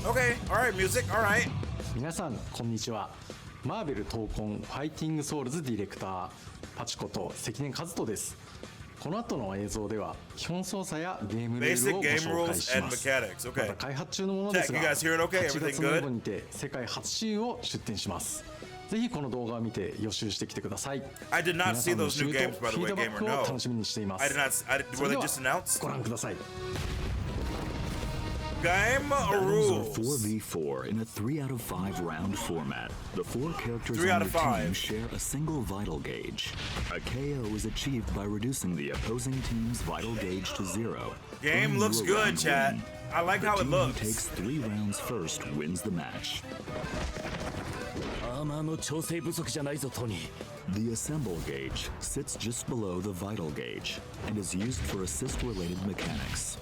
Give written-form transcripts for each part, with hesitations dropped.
Okay, alright, music, alright. 皆さんこんにちは。マーベル闘魂ファイティングソウルズディレクターパチこと関根和人です。この後の映像では基本操作やゲームルールをご紹介します。まだ開発中のものですが、8月の5にて世界初シーンを出展します。ぜひこの動画を見て予習してきてください。皆さんのシュート、フィードバックを楽しみにしています。それではご覧ください。Game rules. 4v4 in a 3 out of 5 round format. The 4 characters on your team share a single vital gauge. A KO is achieved by reducing the opposing team's vital gauge to 0. Game looks good, chat. I like how it looks. The team who takes 3 rounds first wins the match. The assemble gauge sits just below the vital gauge and is used for assist-related mechanics.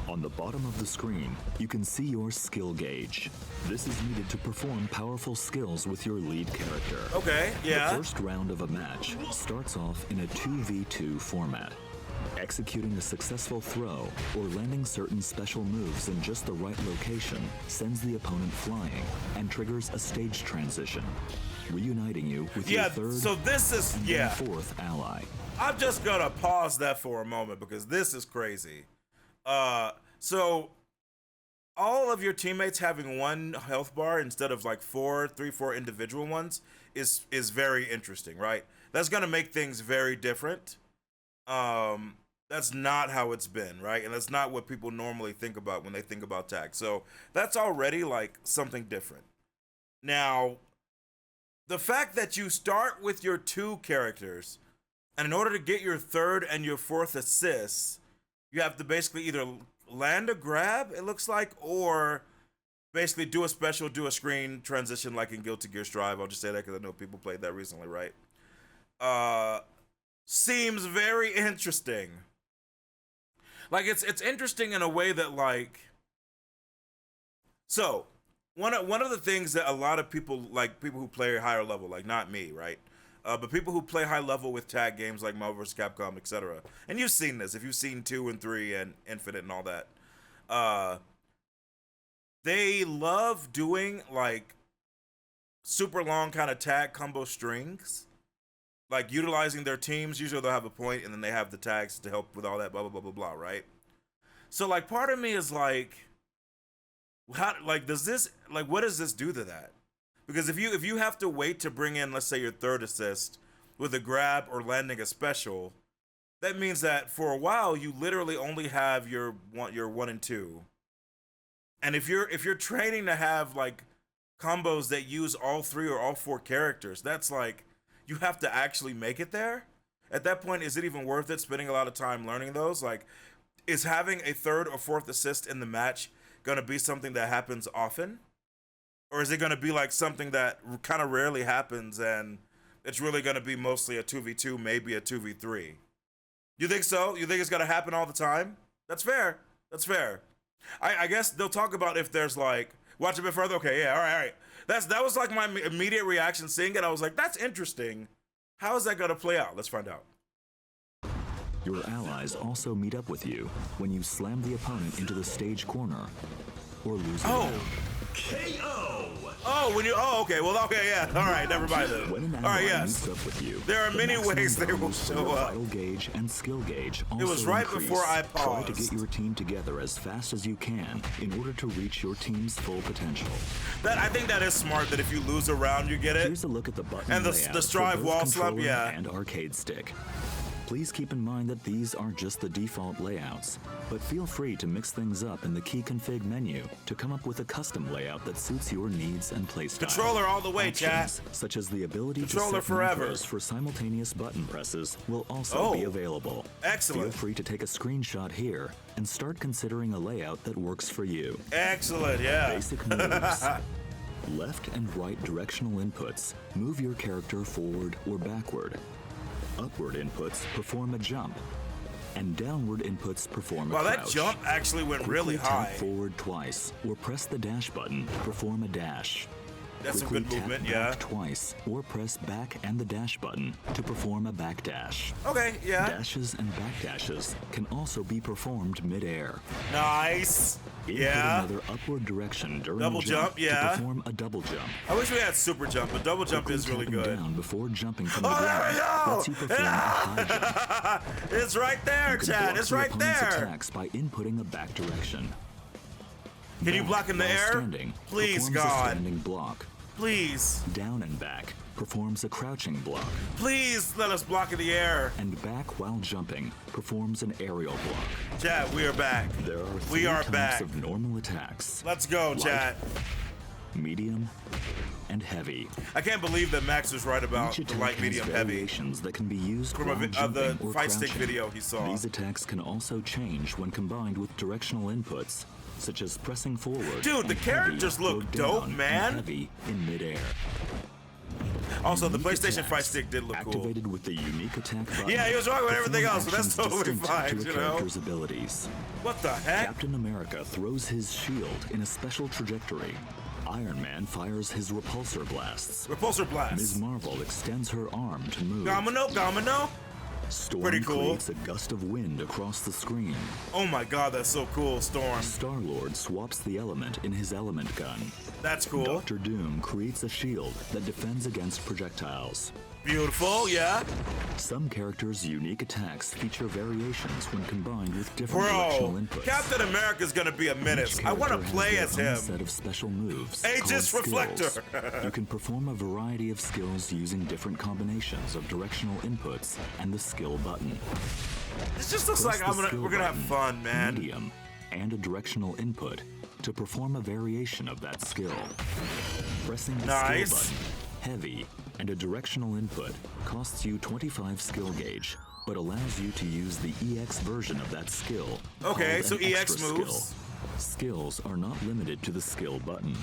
On the bottom of the screen, you can see your skill gauge. This is needed to perform powerful skills with your lead character. Okay, yeah. The first round of a match starts off in a 2v2 format. Executing a successful throw or landing certain special moves in just the right location sends the opponent flying and triggers a stage transition, reuniting you with your third and fourth ally. I'm just gonna pause that for a moment because this is crazy. So all of your teammates having one health bar instead of like 4 individual ones is very interesting, right? That's gonna make things very different. That's not how it's been, right? And that's not what people normally think about when they think about tag. So that's already like something different. Now, the fact that you start with your 2 characters, and in order to get your 3rd and your 4th assists, you have to basically either land a grab, it looks like, or basically do a special, do a screen transition like in Guilty Gear Strive. I'll just say that because I know people played that recently, right? Seems very interesting. Like, it's interesting in a way that, like... So, one of the things that a lot of people, like people who play higher level, like not me, right? But people who play high level with tag games like Marvel vs. Capcom, etc. And you've seen this, if you've seen 2 and 3 and Infinite and all that. They love doing like super long kind of tag combo strings. Like utilizing their teams. Usually they'll have a point and then they have the tags to help with all that blah, blah, blah, blah, blah, right? So like part of me is like, how, like does this, like what does this do to that? Because if you have to wait to bring in, let's say, your 3rd assist with a grab or landing a special, that means that for a while you literally only have your 1 and 2. And if you're training to have like combos that use all 3 or all 4 characters, that's like you have to actually make it there. At that point, is it even worth it spending a lot of time learning those? Like, is having a 3rd or 4th assist in the match gonna be something that happens often? Or is it going to be like something that kind of rarely happens and it's really going to be mostly a 2v2, maybe a 2v3? You think so? You think it's going to happen all the time? That's fair. That's fair. I guess they'll talk about if there's like, watch a bit further. Okay, yeah, all right. That was like my immediate reaction seeing it. I was like, that's interesting. How is that going to play out? Let's find out. Your allies also meet up with you when you slam the opponent into the stage corner or lose a round. KO! Oh, when you, okay, well, okay, yeah, all right, never mind then. When an all right, ally yes. meets up with you, there are many ways they will show up. Vital gauge and skill gauge also it was right increase. before I paused. Try to get your team together as fast as you can in order to reach your team's full potential. I think that is smart that if you lose a round, you get it. Here's a look at the button and the strive wall slump, yeah. And arcade stick. Please keep in mind that these are just the default layouts, but feel free to mix things up in the key config menu to come up with a custom layout that suits your needs and playstyle. Controller all the way, Options, chat. Such as the ability Controller to set forever macros for simultaneous button presses will also be available. Excellent. Feel free to take a screenshot here and start considering a layout that works for you. Excellent, yeah. Basic moves. Left and right directional inputs move your character forward or backward. Upward inputs perform a jump, and downward inputs perform a crouch. Wow, that jump actually went really high. Tap forward twice, or press the dash button to perform a dash. That's some Quickly good movement, tap yeah. back twice, or press back and the dash button to perform a back dash. Okay, yeah. Dashes and back dashes can also be performed mid-air. Nice. Input Yeah. another upward direction during Double jump, yeah. to perform a double jump. I wish we had super jump, but double jump is really Tapping good. down before jumping from the Oh, there ground we go! lets you perform a high jump. It's right there, You can Chad. block It's the right opponent's there. attacks by inputting a back direction. Can you Back block in the while air? standing Please, performs a God. standing block. Please. Down and back performs a crouching block. Please let us block in the air. And back while jumping performs an aerial block. Chad, we are back. There are We three are types back. of normal attacks: Let's go, Light. Chad. medium, and heavy. I can't believe that Max was right about Each the attack light, has medium, heavy. variations that can be used From while the jumping or fight stick crouching. video he saw. These attacks can also change when combined with directional inputs, such as pressing forward. Dude, the and characters heavy, look or dope, down and man. Heavy in midair. Also, the Unique PlayStation attacks, Fight Stick did look cool. activated with the unique attack button. Yeah, he was wrong with everything perform else, but that's actions totally distinct fine, to a you know? character's abilities. What the heck? Captain America throws his shield in a special trajectory. Iron Man fires his repulsor blasts. Repulsor blast. Ms. Marvel extends her arm to move. Domino. Storm Pretty cool. creates a gust of wind across the screen. Oh my god, that's so cool, Storm. Star-Lord swaps the element in his element gun. That's cool. Doctor Doom creates a shield that defends against projectiles. Beautiful, yeah. Some characters' unique attacks feature variations when combined with different directional Bro, inputs. Captain America's gonna be a menace. Each I want to character play has as their own him. set of special moves Aegis called Reflector. skills. You can perform a variety of skills using different combinations of directional inputs and the skill button. This just looks Press like the skill we're gonna have button, fun, man. Medium, and a directional input to perform a variation of that skill. Pressing the Nice. skill button, heavy, and a directional input costs you 25 skill gauge, but allows you to use the EX version of that skill. Okay, called so an EX extra moves. skill. Skills are not limited to the skill button.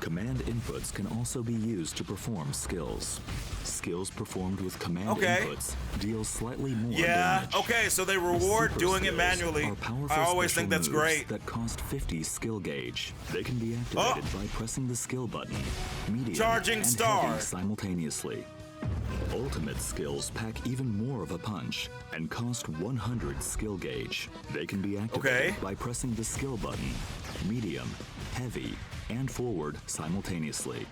Command inputs can also be used to perform skills. Skills performed with command Okay. inputs deal slightly more Yeah, damage. okay, so they reward Super doing it skills manually. are powerful I always special think that's moves great. That cost 50 skill gauge. They can be activated by pressing the skill button, medium, Charging and star. heavy simultaneously. Ultimate skills pack even more of a punch and cost 100 skill gauge. They can be activated Okay. by pressing the skill button, medium, heavy, and forward simultaneously.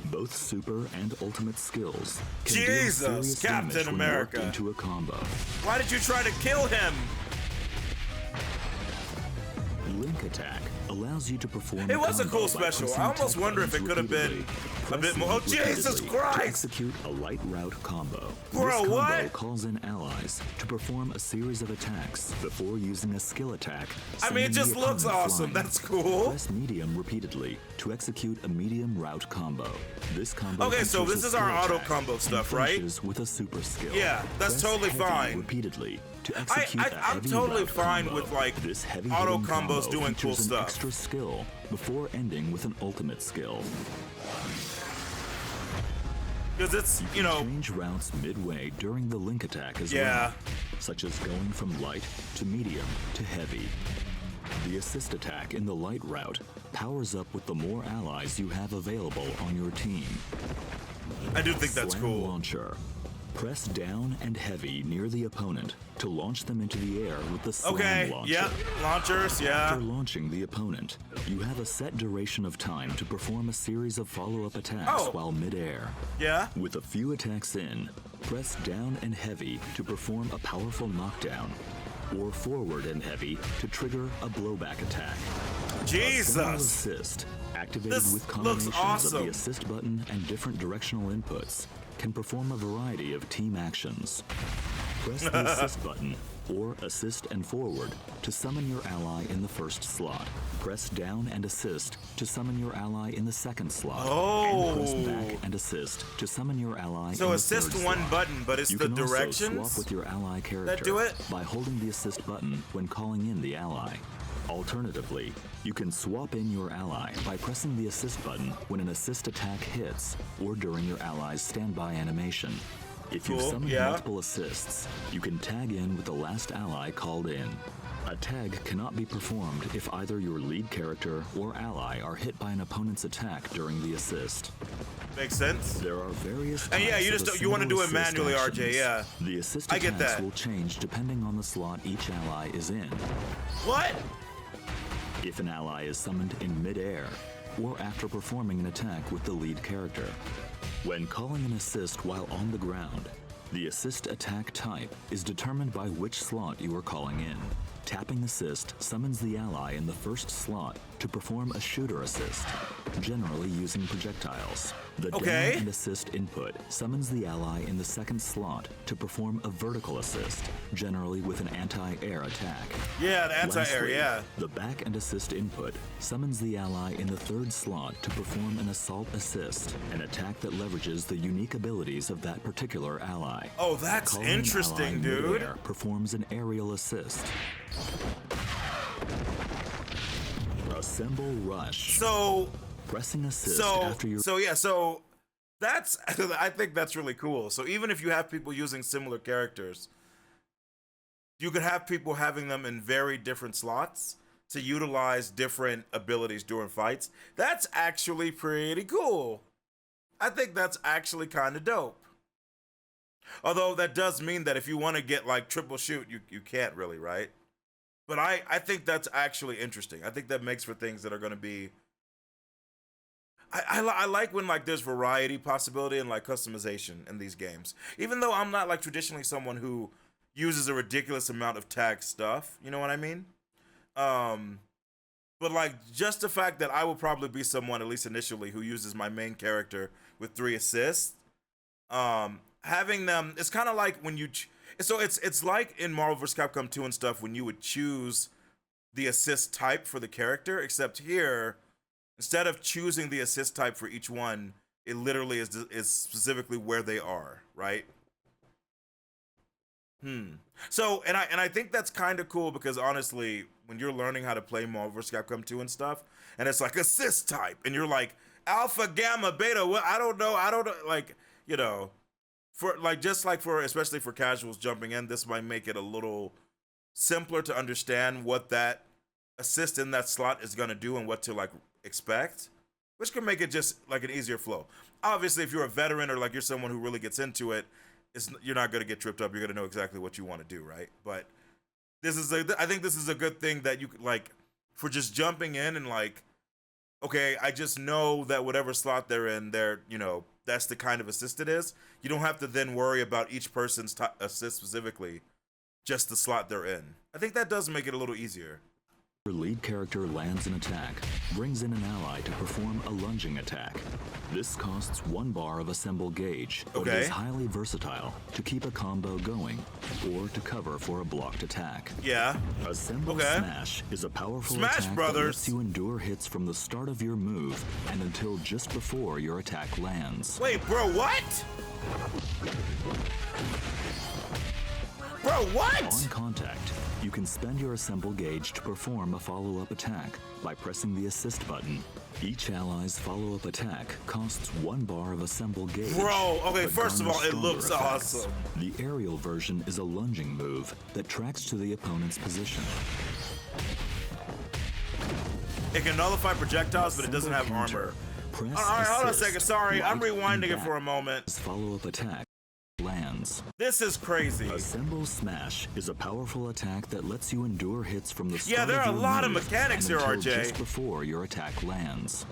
Both super and ultimate skills can deal Jesus, serious Captain damage when America. worked into a combo. Why did you try to kill him? Link attack allows you to perform. It was a combo cool by special. pressing I almost attack wonder if it buttons could have been repeatedly. a bit more. Oh, Press Jesus repeatedly Christ! To execute a light route combo. Bro, this combo what? calls in allies to perform a series of attacks before using a skill attack. I mean, it sending just the looks opponent awesome. flying. That's cool. Press medium repeatedly to execute a medium route combo. This combo. Okay, so features this a is our skill auto attack combo and stuff, right? finishes with a super skill. Yeah, that's Press totally heavy fine. Repeatedly to execute a I'm heavy totally route fine combo. with, like, this heavy auto hitting combos combo doing cool features an stuff. extra skill before ending with an ultimate skill. Because it's, you know, Change routes midway during the link attack as Yeah. well, such as going from light to medium to heavy. The assist attack in the light route powers up with the more allies you have available on your team. I do think that's Slam cool. Launcher. Press down and heavy near the opponent to launch them into the air with the slam Okay, launcher. yep, launchers, yeah. After launching the opponent, you have a set duration of time to perform a series of follow-up attacks Oh. while midair. Yeah? With a few attacks in, press down and heavy to perform a powerful knockdown, or forward and heavy to trigger a blowback attack. A single Jesus! assist, activated This with looks combinations of awesome. the assist button and different directional inputs, can perform a variety of team actions. Press the assist button, or assist and forward, to summon your ally in the first slot. Press down and assist to summon your ally in the second slot. Oh. And press back and assist to summon your ally So in the assist third one slot. button, but it's You the can also directions? swap with your ally character do it? by holding the assist button when calling in the ally. Alternatively, you can swap in your ally by pressing the assist button when an assist attack hits or during your ally's standby animation. If you've Cool, summoned yeah. multiple assists, you can tag in with the last ally called in. A tag cannot be performed if either your lead character or ally are hit by an opponent's attack during the assist. Makes sense. There are various and yeah, you want to do it manually, RJ. Yeah, the assist I get attacks that. will change depending on the slot each ally is in. What? If an ally is summoned in mid-air, or after performing an attack with the lead character. When calling an assist while on the ground, the assist attack type is determined by which slot you are calling in. Tapping assist summons the ally in the first slot to perform a shooter assist, generally using projectiles. The down and assist input summons the ally in the second slot to perform a vertical assist, generally with an anti-air attack. Yeah, the anti-air, Lastly, yeah. The back and assist input summons the ally in the third slot to perform an assault assist, an attack that leverages the unique abilities of that particular ally. Oh, that's Calling an interesting, ally dude. mid-air performs an aerial assist. Assemble rush. So pressing assist after you. So that's I think that's really cool. So even if you have people using similar characters, you could have people having them in very different slots to utilize different abilities during fights. That's actually pretty cool. I think that's actually kind of dope. Although that does mean that if you want to get like triple shoot, you can't really, right? But I think that's actually interesting. I think that makes for things that are going to be... I like when like there's variety, possibility, and like customization in these games. Even though I'm not like traditionally someone who uses a ridiculous amount of tag stuff, you know what I mean? But like just the fact that I will probably be someone, at least initially, who uses my main character with 3 assists. Having them, it's kind of like when you... So it's like in Marvel vs. Capcom 2 and stuff when you would choose the assist type for the character, except here, instead of choosing the assist type for each one, it literally is specifically where they are, right? So, and I think that's kind of cool because honestly, when you're learning how to play Marvel vs. Capcom 2 and stuff, and it's like assist type, and you're like alpha, gamma, beta, what? I don't know, like, you know... For like, just like for, especially for casuals jumping in, this might make it a little simpler to understand what that assist in that slot is going to do and what to like expect, which can make it just like an easier flow. Obviously, if you're a veteran or like you're someone who really gets into it, you're not going to get tripped up. You're going to know exactly what you want to do, right? But I think this is a good thing that you could like, for just jumping in and like, okay, I just know that whatever slot they're in, you know, that's the kind of assist it is. You don't have to then worry about each person's assist specifically, just the slot they're in. I think that does make it a little easier. Your lead character lands an attack, brings in an ally to perform a lunging attack. This costs 1 bar of assemble gauge, but is highly versatile to keep a combo going or to cover for a blocked attack. Yeah. Assemble Smash is a powerful attack that lets you endure hits from the start of your move and until just before your attack lands. Wait, bro, what? Bro, what? On contact, you can spend your assemble gauge to perform a follow-up attack by pressing the assist button. Each ally's follow-up attack costs 1 bar of assemble gauge. Bro, okay, first of all, it looks effects. awesome. The aerial version is a lunging move that tracks to the opponent's position. It can nullify projectiles, but it doesn't have armor. All right, hold on a second. Sorry, I'm rewinding it for a moment. Follow-up attack lands. This is crazy. Assemble Smash is a powerful attack that lets you endure hits from the start. Yeah, there are a lot of mechanics here, RJ. Just before your attack lands.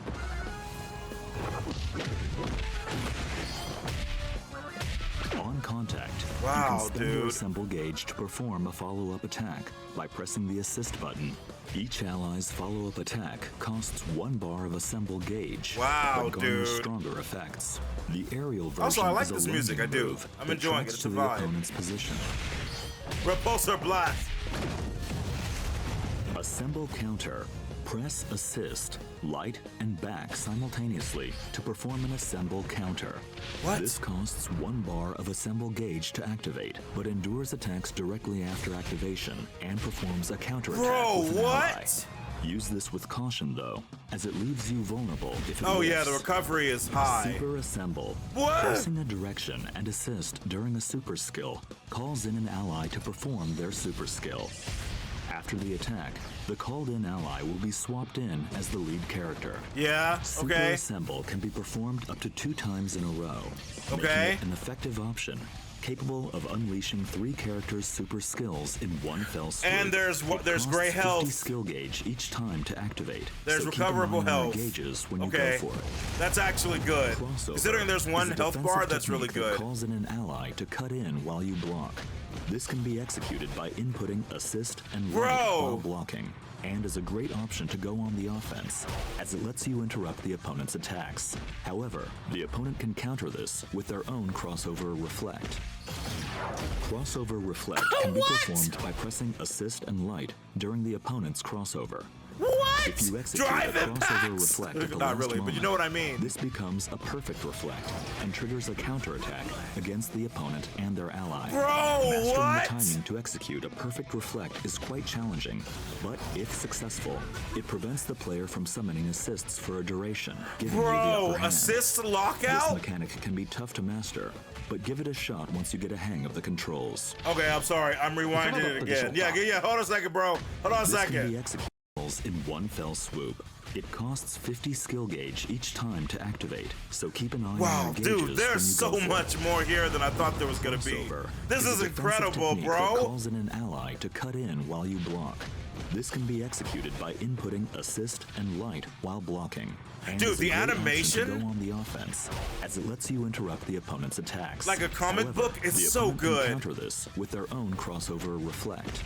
On contact, you can spend your assemble gauge to perform a follow-up attack by pressing the assist button. Each ally's follow-up attack costs 1 bar of assemble gauge. Wow, but dude. Stronger effects. The aerial version Also, I like is a this music. I do. move I'm that enjoying it. tracks It's to a the vibe. opponent's position. Repulsor blast. Assemble counter. Press assist, light, and back simultaneously to perform an assemble counter. What? This costs 1 bar of assemble gauge to activate, but endures attacks directly after activation and performs a counterattack with an ally. Use this with caution though, as it leaves you vulnerable if it yeah, whiffs. the recovery is high. Super assemble. What? Pressing a direction and assist during a super skill calls in an ally to perform their super skill. After the attack, the called-in ally will be swapped in as the lead character. Yeah, Super okay. Assemble can be performed up to 2 times in a row, making Okay. it an effective option, capable of unleashing 3 characters' super skills in one fell swoop. And there's It there's costs gray 50 health. skill gauge each time to activate. There's so keep an eye recoverable on your health. gauges when Okay. you go for it. That's actually good. Crossover Considering there's one is a health defensive bar, that's really technique that good. calls in an ally to cut in while you block. This can be executed by inputting assist and light Bro! while blocking, and is a great option to go on the offense, as it lets you interrupt the opponent's attacks. However, the opponent can counter this with their own crossover reflect. Crossover reflect can be performed by pressing assist and light during the opponent's crossover. What? If you execute Drive a impacts? crossover reflect at the Not last really, but you know what I mean. this becomes a perfect reflect and triggers a counterattack against the opponent and their ally. Bro, Mastering what? the timing to execute a perfect reflect is quite challenging, but if successful, it prevents the player from summoning assists for a duration, giving you the Bro, upper hand. assist This lockout? mechanic can be tough to master, but give it a shot once you get a hang of the controls. Okay, I'm sorry. I'm rewinding it again. Yeah. Hold on a second, bro. Hold on a This can be second. executed in one fell swoop. It costs 50 skill gauge each time to activate, so keep an eye on Wow, your gauges dude, there's when so you go for much it. more here than I thought there was gonna be. Crossover This is a defensive incredible, technique that bro. calls in an ally to cut in while you block. This can be executed by inputting assist and light while blocking. And Dude, is a the great option animation- to go on the offense, as it lets you interrupt the opponent's attacks. Like a comic However, book, it's the so opponent can good. counter this with their own crossover reflect.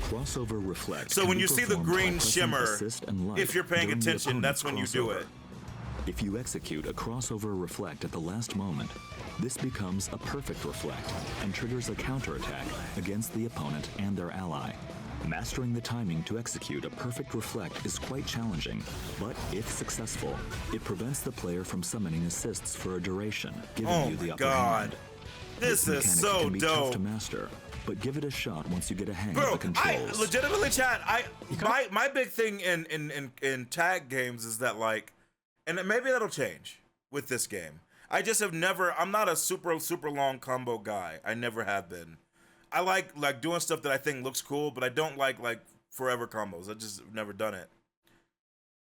Crossover reflect. So can when be you see the performed by green pressing shimmer, assist and light if you're paying during the attention, that's opponent's when you do crossover. it. If you execute a crossover reflect at the last moment, this becomes a perfect reflect and triggers a counterattack against the opponent and their ally. Mastering the timing to execute a perfect reflect is quite challenging, but if successful, it prevents the player from summoning assists for a duration, giving Oh you the my upper god. hand. This is mechanic so can be tough dope. to master, but give it a shot once you get a hang of Bro, the controls. I legitimately, chat. My big thing in tag games is that, like, and maybe that'll change with this game. I just have never. I'm not a super long combo guy. I never have been. I like doing stuff that I think looks cool, but I don't like forever combos. I just never done it.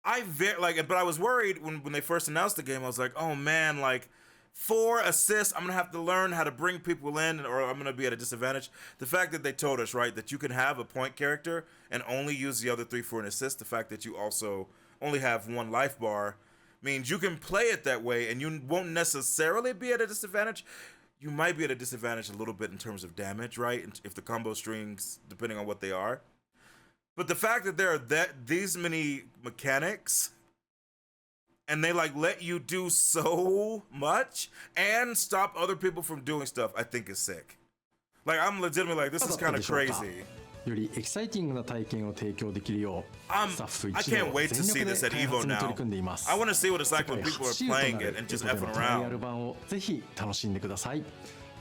But I was worried when they first announced the game. I was like, oh man, like 4 assists, I'm gonna have to learn how to bring people in, or I'm gonna be at a disadvantage. The fact that they told us, right, that you can have a point character and only use the other 3 for an assist, the fact that you also only have 1 life bar means you can play it that way and you won't necessarily be at a disadvantage. You might be at a disadvantage a little bit in terms of damage, right? If the combo strings, depending on what they are. But the fact that there are these many mechanics and they like let you do so much and stop other people from doing stuff, I think is sick. Like, I'm legitimately like, this is kind of crazy. よりエキサイティングな体験を提供できるようスタッフ I 一 can't 同 wait to 全 see 力 this で at 開 Evo 発に取 now. り組んでいます。 I want to see what it's 世 like 界 when people are 初とな playing る it and just エコで effing のトライアル around. 版をぜひ楽しんでください。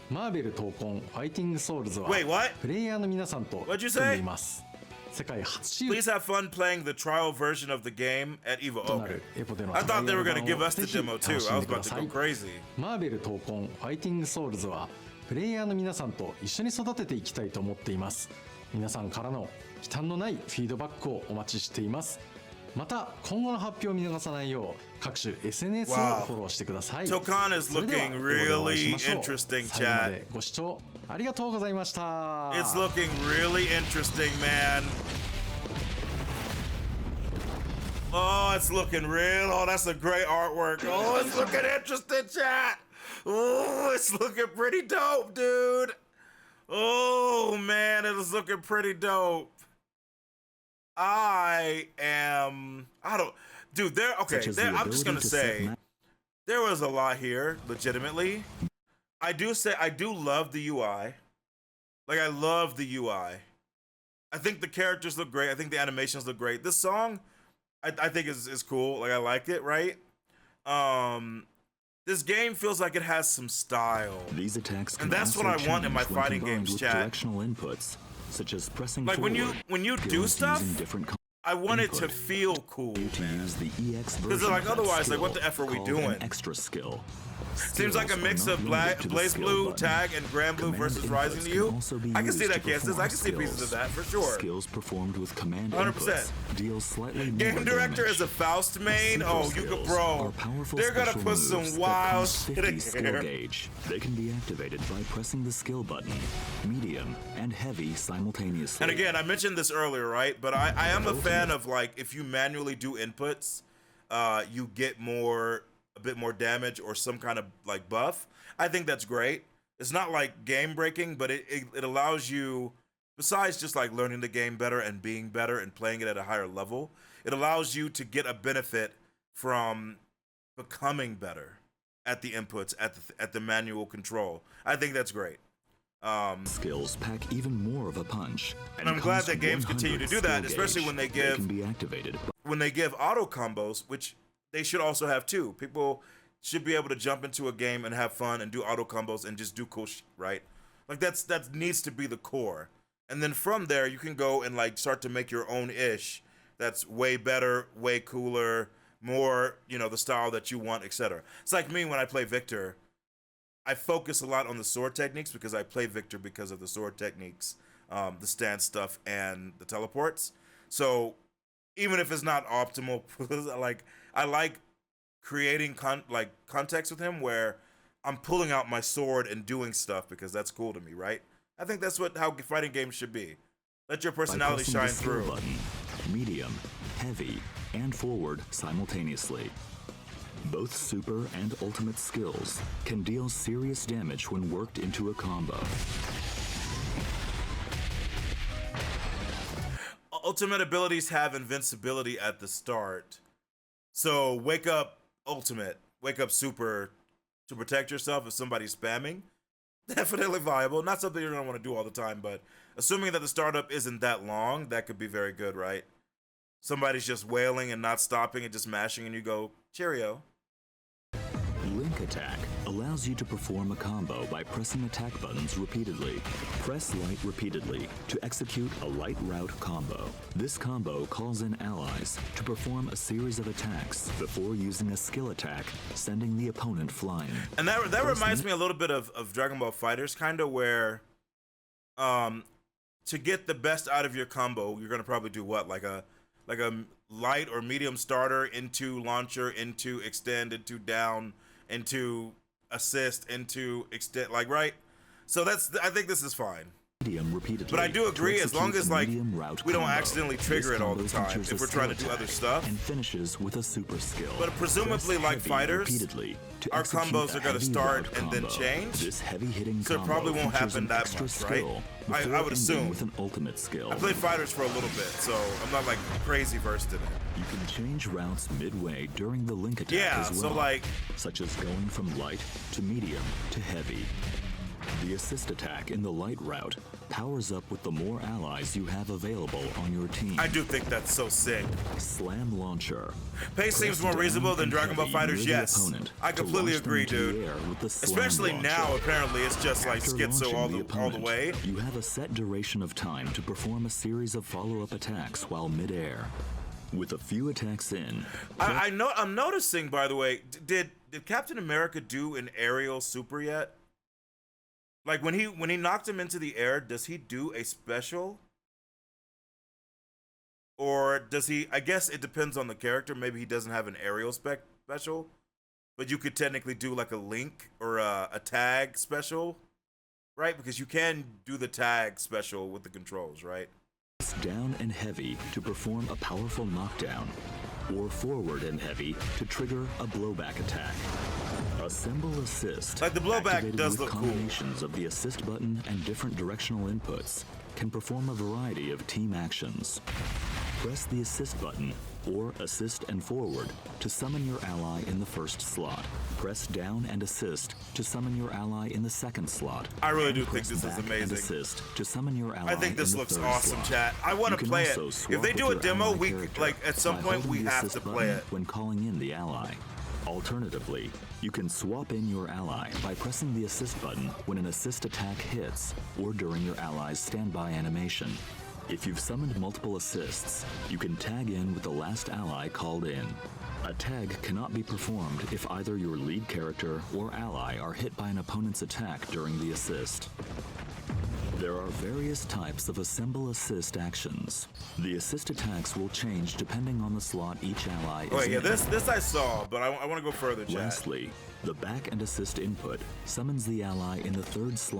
マーベル闘魂ファイティングソウルズは Wait, what? プレイヤーの皆さんと What'd you 組ん say? でいます。世界初シュー Please have fun playing the trial version of the game at Evo. とな Okay. るエポでの I トライ thought ア they were ル gonna 版 give を us ぜ the ひ demo 楽 too. し I ん was でく about だ to さ go い。 crazy. マーベル闘魂ファイティングソウルズはプレイヤーの皆さんと一緒に育てていきたいと思っています。皆さんからの忌憚のないフィードバックをお待ちしています。また今後の発表を見逃さないよう各種 SNS をフォローしてください。 Tōkon is それでは looking エポでお会いし really ましょう。 interesting, 最後ま chat. でご視聴ありがとうございました。 It's looking really interesting, man. Oh, it's looking real. Oh, that's a great artwork. Oh, it's looking interesting, chat. Oh, it's looking pretty dope, dude. Oh, man, it is looking pretty dope. Dude, I'm just gonna say, there was a lot here, legitimately. I do love the UI. Like, I love the UI. I think the characters look great. I think the animations look great. This song, I think is cool. Like, I like it, right? This game feels like it has some style. These attacks can And that's what also I want in my change when fighting combined games, with chat. directional inputs, such as pressing Like, when forward, you do skills stuff, using different I want it to input. feel cool, to man. use the EX Because version like, of that otherwise, like, skill what the F are we called doing? an extra skill. Seems like a Skills mix are of not limited to the Blaze skill Blue, button. Tag, and Grand Blue Command versus Rising inputs to can you. also be I can see used that, to Kansas. I perform can see pieces of skills. that for sure. Skills performed with command 100%. inputs deal slightly more Game Director damage. is a Faust main. Super Oh, you could, skills bro. are powerful They're gonna special put moves some that wild cost shit 50 in skill here. gauge. They can be activated by pressing the skill button, medium, and heavy simultaneously. And again, I mentioned this earlier, right? But I am a fan of, like, if you manually do inputs, you get a bit more damage or some kind of like buff. I think that's great. It's not like game breaking, but it allows you, besides just like learning the game better and being better and playing it at a higher level, it allows you to get a benefit from becoming better at the inputs, at the manual control. I think that's great. Skills pack even more of a punch. And I'm glad cost that games continue to do 100 that, skill especially gauge. when they They give can be activated. auto combos, which they should also have too. People should be able to jump into a game and have fun and do auto combos and just do cool shit, right? Like that needs to be the core. And then from there, you can go and like start to make your own ish that's way better, way cooler, more, you know, the style that you want, etc. It's like me when I play Victor. I focus a lot on the sword techniques because I play Victor because of the sword techniques, the stance stuff, and the teleports. So even if it's not optimal, like I like creating context with him where I'm pulling out my sword and doing stuff because that's cool to me, right? I think that's how fighting games should be. Let your personality shine through. Button, medium, heavy, and forward simultaneously. Both super and ultimate skills can deal serious damage when worked into a combo. Ultimate abilities have invincibility at the start. So wake up ultimate, wake up super to protect yourself if somebody's spamming. Definitely viable. Not something you're going to want to do all the time, but assuming that the startup isn't that long, that could be very good, right? Somebody's just wailing and not stopping and just mashing and you go, cheerio. Link attack allows you to perform a combo by pressing attack buttons repeatedly. Press light repeatedly to execute a light route combo. This combo calls in allies to perform a series of attacks before using a skill attack, sending the opponent flying. And that reminds me a little bit of Dragon Ball FighterZ, kind of where to get the best out of your combo, you're going to probably do what? Like a light or medium starter into launcher, into extend, into down, into assist, into extend, like, right? So I think this is fine. Medium repeatedly. But I do agree, as long as like medium route we don't combo. accidentally trigger This it all the combo time features if a we're trying to skill do other attack stuff. and finishes with a super skill. But presumably, Press like heavy fighters, repeatedly to our execute combos a are going to heavy start route and then combo. change. This heavy hitting So it combo probably won't features happen an that extra much, skill right? I before would ending assume. with an ultimate skill. I played fighters for a little bit, so I'm not like crazy versed in it. You can change routes midway during the link attack Yeah, as well, so like such as going from light to medium to heavy. The assist attack in the light route powers up with the more allies you have available on your team. I do think that's so sick. Slam launcher. Pace seems more Press reasonable down than and Dragon Ball heavy FighterZ, near the yes. opponent I to completely launch them agree, into dude. the air with the slam Especially launcher. now, apparently, it's just like After schizo launching the all the opponent, way. You have a set duration of time to perform a series of follow-up attacks while midair. With a few attacks in, I'm noticing, by the way, did Captain America do an aerial super yet? Like when he knocked him into the air, does he do a special? Or does he? I guess it depends on the character. Maybe he doesn't have an aerial special, but you could technically do like a link or a tag special, right? Because you can do the tag special with the controls, right? down and heavy to perform a powerful knockdown, or forward and heavy to trigger a blowback attack. Assemble assist. Like the blowback activated does with look cool. combinations of the assist button and different directional inputs can perform a variety of team actions. Press the assist button or assist and forward to summon your ally in the first slot. Press down and assist to summon your ally in the second slot. I really And do think press this is back and amazing. assist to summon your ally I think this in the looks third awesome, slot. chat. I want You to can play it. also If swap they with do a your demo, ally we character like at some by point holding we the have to assist play button it. when calling in the ally. Alternatively, you can swap in your ally by pressing the assist button when an assist attack hits or during your ally's standby animation. If you've summoned multiple assists, you can tag in with the last ally called in. A tag cannot be performed if either your lead character or ally are hit by an opponent's attack during the assist. There are various types of assemble assist actions. The assist attacks will change depending on the slot each ally is in. This I saw, but I want to go further, chat. Lastly, the back and assist input summons the ally in the third slot.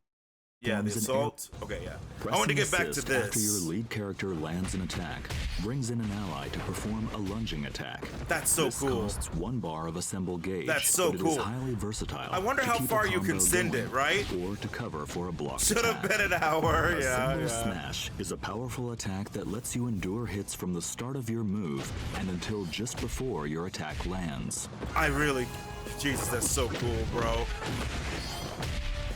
Yeah, the assault. Okay, yeah. I want to get back to this. After your lead character lands an attack, brings in an ally to perform a lunging attack. That's so cool. This costs 1 bar of assemble gauge. That's so but cool. It is highly versatile. I wonder how far you can send it, right? Or to cover for a block. Should have been an hour. Assemble Smash is a powerful attack that lets you endure hits from the start of your move and until just before your attack lands. Jesus, that's so cool, bro.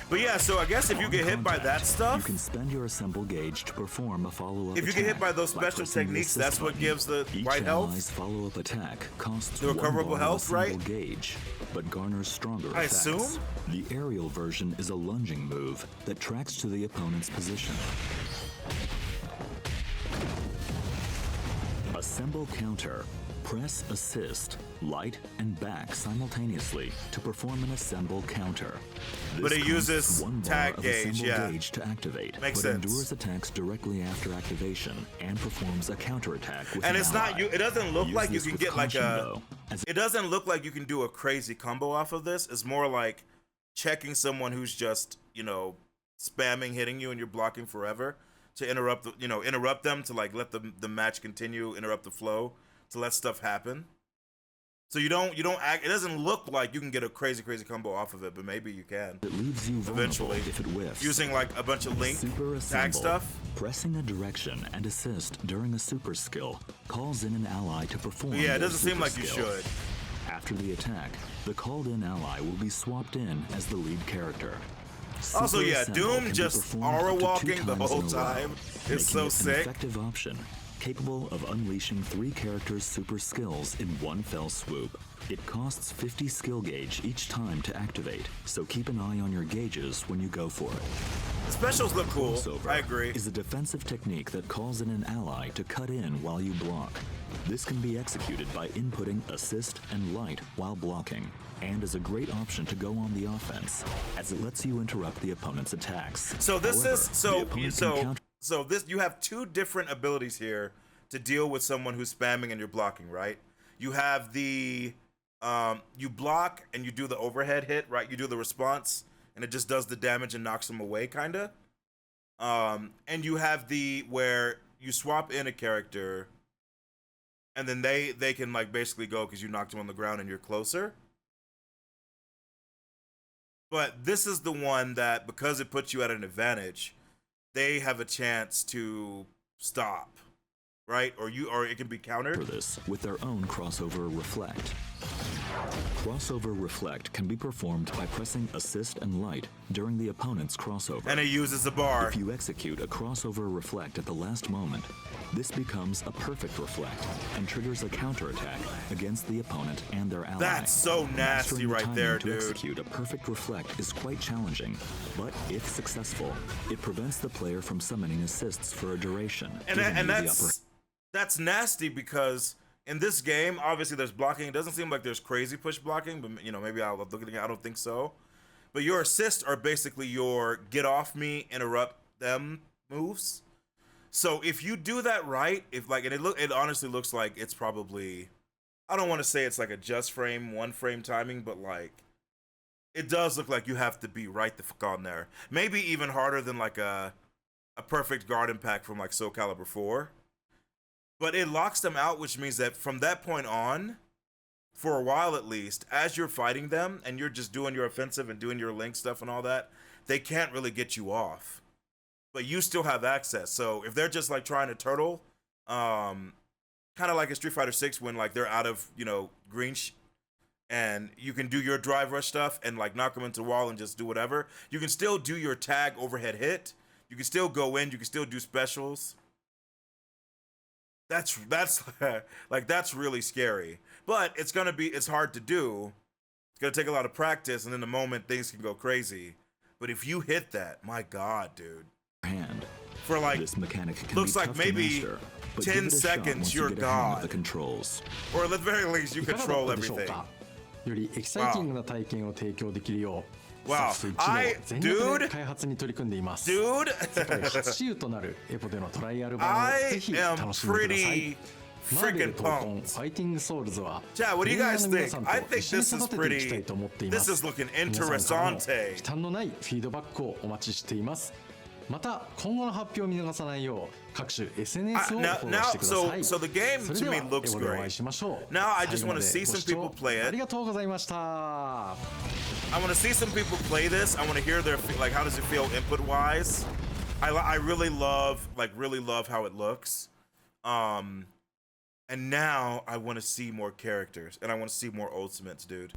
But yeah, so I guess if you get hit by that stuff, you can spend your assemble gauge to perform a follow-up. If you get hit by those special techniques, that's what gives the white health. Each ally's follow-up attack costs the recoverable health, right? Gauge, but garners stronger I effects. assume. The aerial version is a lunging move that tracks to the opponent's position. Assemble counter. Press assist, light, and back simultaneously to perform an assemble counter. But it uses tag gauge, gauge to activate. Makes sense. sense. Endures attacks directly after activation and performs a counter attack with and an it's ally. not you. It doesn't look like you can get like a. Though, it doesn't look like you can do a crazy combo off of this. It's more like checking someone who's just spamming hitting you and you're blocking forever to interrupt them to like let the match continue, interrupt the flow, to let stuff happen. So you don't act. It doesn't look like you can get a crazy combo off of it, but maybe you can. It leaves you eventually if it whiffs. Using like a bunch of link tag stuff. Pressing a direction and assist during a super skill calls in an ally to perform. Yeah, it doesn't seem like you should. After the attack, the called-in ally will be swapped in as the lead character. Also, yeah, Doom just aura walking the whole time. It's so sick. An effective option, capable of unleashing 3 characters' super skills in one fell swoop. It costs 50 skill gauge each time to activate, so keep an eye on your gauges when you go for it. The specials look cool. Crossover I agree. Is a defensive technique that calls in an ally to cut in while you block. This can be executed by inputting assist and light while blocking, and is a great option to go on the offense, as it lets you interrupt the opponent's attacks. So this However, so this you have 2 different abilities here to deal with someone who's spamming and you're blocking, right? You have the you block and you do the overhead hit, right? You do the response and it just does the damage and knocks them away, kinda. And you have the where you swap in a character and then they can like basically go because you knocked them on the ground and you're closer. But this is the one that, because it puts you at an advantage, they have a chance to stop, right? Or it can be countered. For this with their own crossover reflect. Crossover reflect can be performed by pressing assist and light during the opponent's crossover. And it uses a bar. If you execute a crossover reflect at the last moment, this becomes a perfect reflect and triggers a counterattack against the opponent and their ally. That's so nasty right there, dude. To execute a perfect reflect is quite challenging, but if successful, it prevents the player from summoning assists for a duration. And that's nasty because in this game, obviously there's blocking. It doesn't seem like there's crazy push blocking, but maybe I'll look at it. I don't think so. But your assists are basically your get off me, interrupt them moves. So if you do that right, it honestly looks like it's probably, I don't want to say it's like a just frame, 1 frame timing, but like it does look like you have to be right the fuck on there. Maybe even harder than like a perfect guard impact from like Soul Calibur 4. But it locks them out, which means that from that point on, for a while at least, as you're fighting them and you're just doing your offensive and doing your link stuff and all that, they can't really get you off. But you still have access. So if they're just like trying to turtle, kind of like in Street Fighter 6 when like they're out of, green and you can do your drive rush stuff and like knock them into the wall and just do whatever. You can still do your tag overhead hit. You can still go in. You can still do specials. That's like that's really scary. But it's hard to do. It's gonna take a lot of practice, and in the moment things can go crazy. But if you hit that, my God, dude. Hand. for like This mechanic can looks be like tough to maybe master, but 10 give it a shot seconds, once you're you get a hang of God. the controls. or at the very least you いかがだっ control たでしょう everything. か。よりエキサイティングな体験を提供できるよう、 Wow. スタッフ一同全力で開発に取り組んでいます。 Dude, 世界初使用となるエポでのトライアル版を I ぜひ am 楽しんでください。 pretty マーベル freaking 闘魂 pumped. ファイティングソウルズは Chad, what do you プレイヤ guys ーの皆 think? さんと I think 一緒に this is 育てていきた pretty. いと思っていま This す。 is looking 皆さんからの interessante. 忌憚のないフィードバックをお待ちしています。また今後の発表を見逃さないよう各種 SNS をフォローしてください。 So the game それ to では me エ looks ボでお会い great. しましょう。 Now I just 最後ま want to で see ご some 視聴 people play あり it. がとうございました。 I want to see some people play this. I want to hear their like how does it feel input wise. I really love how it looks. And now I want to see more characters and I want to see more ultimates, dude.